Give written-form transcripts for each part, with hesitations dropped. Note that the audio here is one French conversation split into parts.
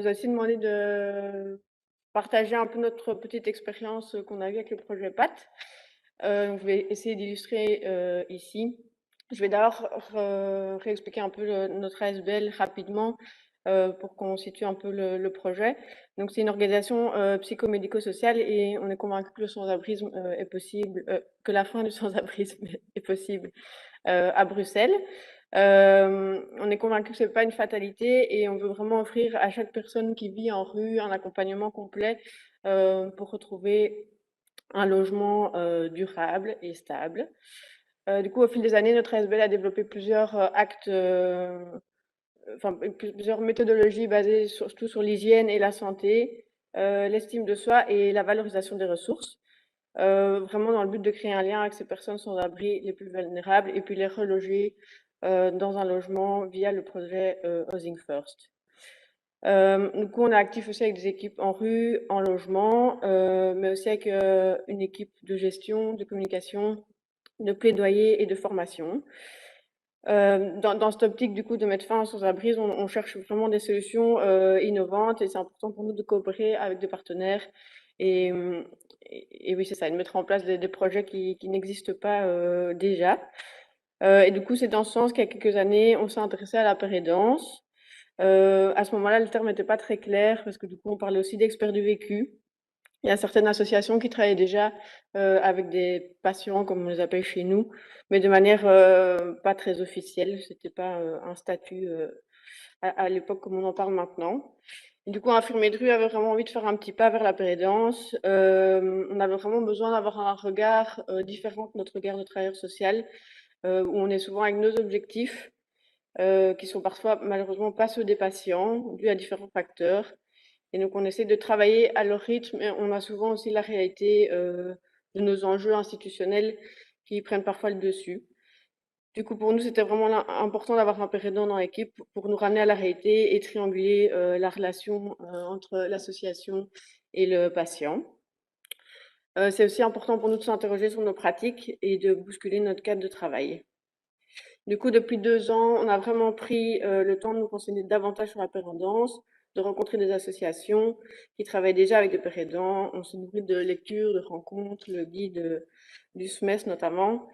nous a aussi demandé de partager un peu notre petite expérience qu'on a eue avec le projet PAT. Donc je vais essayer d'illustrer ici. Je vais d'abord réexpliquer un peu notre ASBL rapidement pour qu'on situe un peu le projet. Donc c'est une organisation psychomédico-sociale et on est convaincu que le sans-abrisme est possible, que la fin du sans-abrisme est possible à Bruxelles. On est convaincu que c'est pas une fatalité et on veut vraiment offrir à chaque personne qui vit en rue un accompagnement complet pour retrouver un logement durable et stable. Du coup, au fil des années, notre ASBL a développé plusieurs actes, enfin plusieurs méthodologies basées surtout sur l'hygiène et la santé, l'estime de soi et la valorisation des ressources. Vraiment dans le but de créer un lien avec ces personnes sans abri les plus vulnérables et puis les reloger dans un logement via le projet Housing First. Du coup, on est actif aussi avec des équipes en rue, en logement, mais aussi avec une équipe de gestion, de communication, de plaidoyer et de formation. Dans cette optique, du coup, de mettre fin aux sans-abrisme, on cherche vraiment des solutions innovantes et c'est important pour nous de coopérer avec des partenaires et, et oui, c'est ça, de mettre en place des projets qui n'existent pas déjà. Et du coup, c'est dans ce sens qu'il y a quelques années, on s'est intéressé à la pérédance. À ce moment-là, le terme n'était pas très clair parce que du coup, on parlait aussi d'experts du vécu. Il y a certaines associations qui travaillaient déjà avec des patients, comme on les appelle chez nous, mais de manière pas très officielle. C'était pas un statut à l'époque comme on en parle maintenant. Et du coup, Infirmier de rue avait vraiment envie de faire un petit pas vers la pérédance. On avait vraiment besoin d'avoir un regard différent de notre regard de travailleur social, où on est souvent avec nos objectifs qui sont parfois malheureusement pas ceux des patients, dus à différents facteurs. Et donc on essaie de travailler à leur rythme et on a souvent aussi la réalité de nos enjeux institutionnels qui prennent parfois le dessus. Du coup, pour nous, c'était vraiment important d'avoir un pérédant dans l'équipe pour nous ramener à la réalité et trianguler la relation entre l'association et le patient. C'est aussi important pour nous de s'interroger sur nos pratiques et de bousculer notre cadre de travail. Du coup, depuis 2 ans, on a vraiment pris le temps de nous renseigner davantage sur la pérédance, de rencontrer des associations qui travaillent déjà avec des pérédants. On s'est nourri de lectures, de rencontres, le guide du SMES notamment.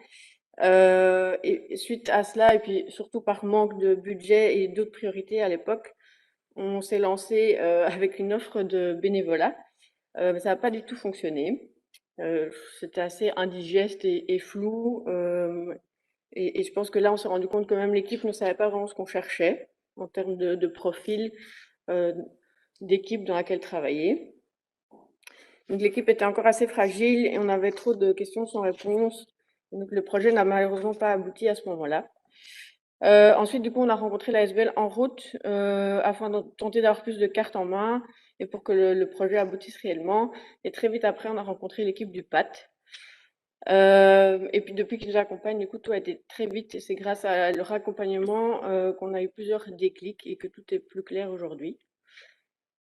Et suite à cela, et puis surtout par manque de budget et d'autres priorités à l'époque, on s'est lancé avec une offre de bénévolat. Mais ça n'a pas du tout fonctionné. C'était assez indigeste et flou. Et je pense que là, on s'est rendu compte que même l'équipe ne savait pas vraiment ce qu'on cherchait en termes de profil euh, d'équipe dans laquelle travailler. Donc l'équipe était encore assez fragile et on avait trop de questions sans réponse. Donc le projet n'a malheureusement pas abouti à ce moment-là. Ensuite, du coup, on a rencontré la SBL en route afin de tenter d'avoir plus de cartes en main et pour que le projet aboutisse réellement. Et très vite après, on a rencontré l'équipe du PAT. Et puis depuis qu'ils nous accompagnent, du coup, tout a été très vite et c'est grâce à leur accompagnement qu'on a eu plusieurs déclics et que tout est plus clair aujourd'hui.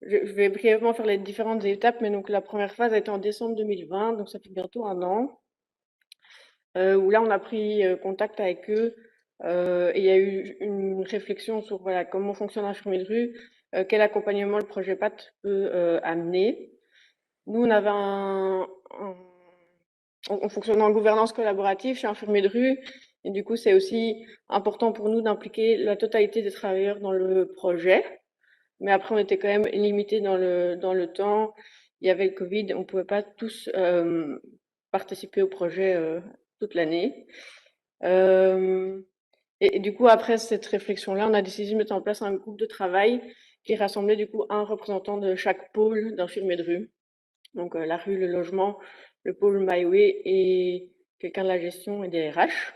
Je vais brièvement faire les différentes étapes, mais donc la première phase a été en décembre 2020, donc ça fait bientôt un an, où là on a pris contact avec eux et il y a eu une réflexion sur voilà, comment fonctionne l'infirmier de rue, quel accompagnement le projet PAT peut amener. Nous, on avait on fonctionne en gouvernance collaborative chez Infirmier de rue. Et du coup, c'est aussi important pour nous d'impliquer la totalité des travailleurs dans le projet. Mais après, on était quand même limité dans le temps. Il y avait le Covid, on ne pouvait pas tous participer au projet toute l'année. Euh, et du coup, après cette réflexion-là, on a décidé de mettre en place un groupe de travail qui rassemblait du coup un représentant de chaque pôle d'infirmiers de rue. Donc la rue, le logement, le pôle MyWay et quelqu'un de la gestion et des RH.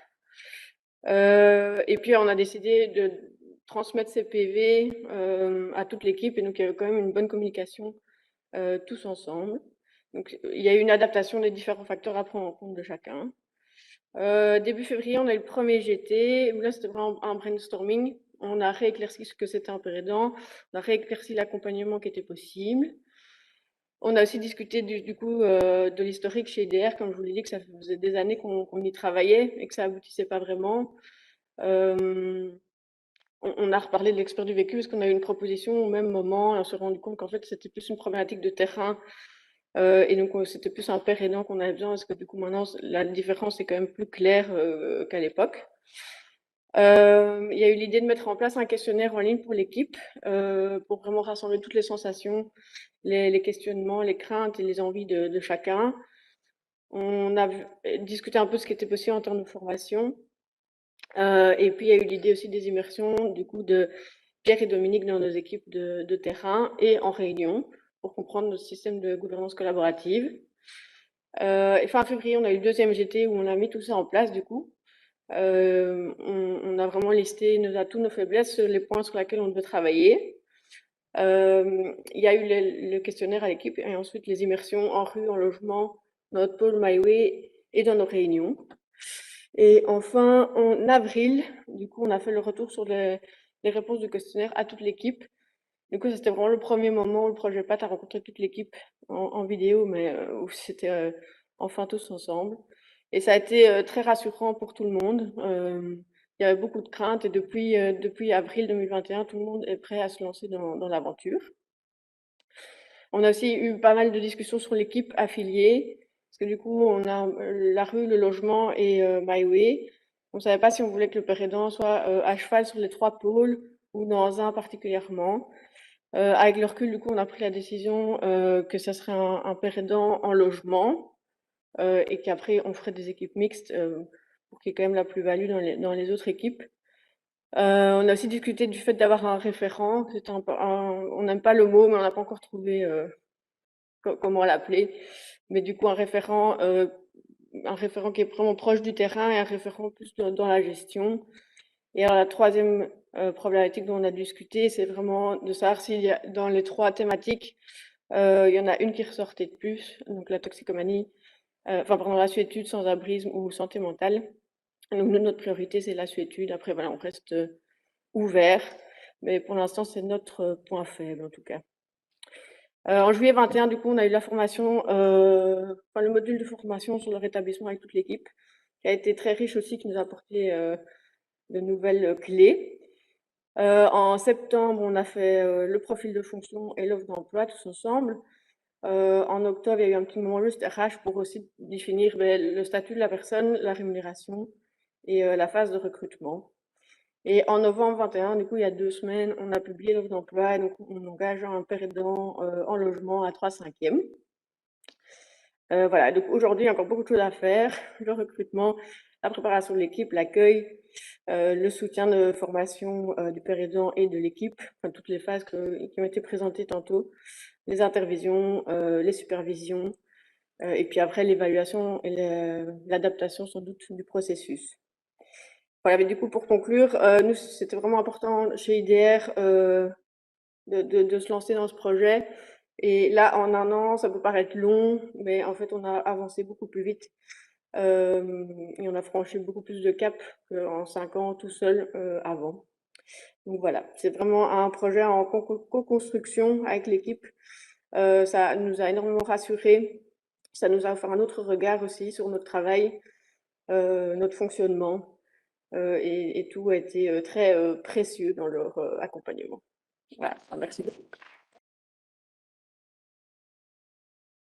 Et puis on a décidé de transmettre ces PV à toute l'équipe et donc il y avait quand même une bonne communication tous ensemble. Donc il y a eu une adaptation des différents facteurs à prendre en compte de chacun. Début février, on a eu le premier GT. Là, c'était vraiment un brainstorming. On a rééclairci ce que c'était un pérédant. On a rééclairci l'accompagnement qui était possible. On a aussi discuté du coup de l'historique chez IDR, comme je vous l'ai dit, que ça faisait des années qu'on y travaillait et que ça aboutissait pas vraiment. Euh, on a reparlé de l'expert du vécu parce qu'on a eu une proposition au même moment et on s'est rendu compte qu'en fait, c'était plus une problématique de terrain. Et donc, c'était plus un père aidant qu'on avait besoin parce que du coup, maintenant, la différence est quand même plus claire qu'à l'époque. Il y a eu l'idée de mettre en place un questionnaire en ligne pour l'équipe pour vraiment rassembler toutes les sensations, les questionnements, les craintes et les envies de chacun. On a discuté un peu de ce qui était possible en termes de formation. Et puis, il y a eu l'idée aussi des immersions, du coup, de Pierre et Dominique dans nos équipes de terrain et en réunion pour comprendre notre système de gouvernance collaborative. Et fin février, on a eu le deuxième GT où on a mis tout ça en place, du coup. On a vraiment listé nos atouts, nos faiblesses, les points sur lesquels on devait travailler. Il y a eu le questionnaire à l'équipe et ensuite les immersions en rue, en logement, dans notre pôle MyWay et dans nos réunions. Et enfin, en avril, du coup, on a fait le retour sur les réponses du questionnaire à toute l'équipe. Du coup, c'était vraiment le premier moment où le projet PAT a rencontré toute l'équipe en vidéo, mais où c'était enfin tous ensemble. Et ça a été très rassurant pour tout le monde. Il y avait beaucoup de craintes et depuis avril 2021, tout le monde est prêt à se lancer dans l'aventure. On a aussi eu pas mal de discussions sur l'équipe affiliée, parce que du coup, on a la rue, le logement et MyWay. On ne savait pas si on voulait que le père aidant soit à cheval sur les trois pôles ou dans un particulièrement. Avec le recul, du coup, on a pris la décision que ça serait un père aidant en logement et qu'après, on ferait des équipes mixtes pour qu'il y ait quand même la plus-value dans les autres équipes. On a aussi discuté du fait d'avoir un référent. On n'aime pas le mot, mais on n'a pas encore trouvé comment l'appeler. Mais du coup, un référent qui est vraiment proche du terrain et un référent plus dans la gestion. Et alors, la troisième problématique dont on a discuté, c'est vraiment de savoir s'il y a dans les trois thématiques, il y en a une qui ressortait de plus, donc la toxicomanie, enfin, pardon, la suétude, sans-abrisme ou santé mentale. Donc, nous, notre priorité, c'est la suétude. Après, voilà, on reste ouvert, mais pour l'instant, c'est notre point faible, en tout cas. En juillet 21, du coup, on a eu la formation, enfin, le module de formation sur le rétablissement avec toute l'équipe, qui a été très riche aussi, qui nous a apporté de nouvelles clés. En septembre, on a fait le profil de fonction et l'offre d'emploi tous ensemble. En octobre, il y a eu un petit moment juste RH pour aussi définir le statut de la personne, la rémunération et la phase de recrutement. Et en novembre 21, du coup, il y a 2 semaines, on a publié l'offre d'emploi et donc on engage un père aidant en logement à 3/5. Voilà, donc aujourd'hui, il y a encore beaucoup de choses à faire. Le recrutement, la préparation de l'équipe, l'accueil, le soutien de formation du père aidant et de l'équipe, enfin, toutes les phases qui ont été présentées tantôt, les intervisions, les supervisions, et puis après l'évaluation et l'adaptation sans doute du processus. Voilà, mais du coup, pour conclure, nous, c'était vraiment important chez IDR de se lancer dans ce projet. Et là, en 1 an, ça peut paraître long, mais en fait, on a avancé beaucoup plus vite. Et on a franchi beaucoup plus de caps qu'en 5 ans tout seul avant. Donc voilà, c'est vraiment un projet en co-construction avec l'équipe. Ça nous a énormément rassurés. Ça nous a offert un autre regard aussi sur notre travail, notre fonctionnement. Et tout a été très précieux dans leur accompagnement. Voilà, merci beaucoup.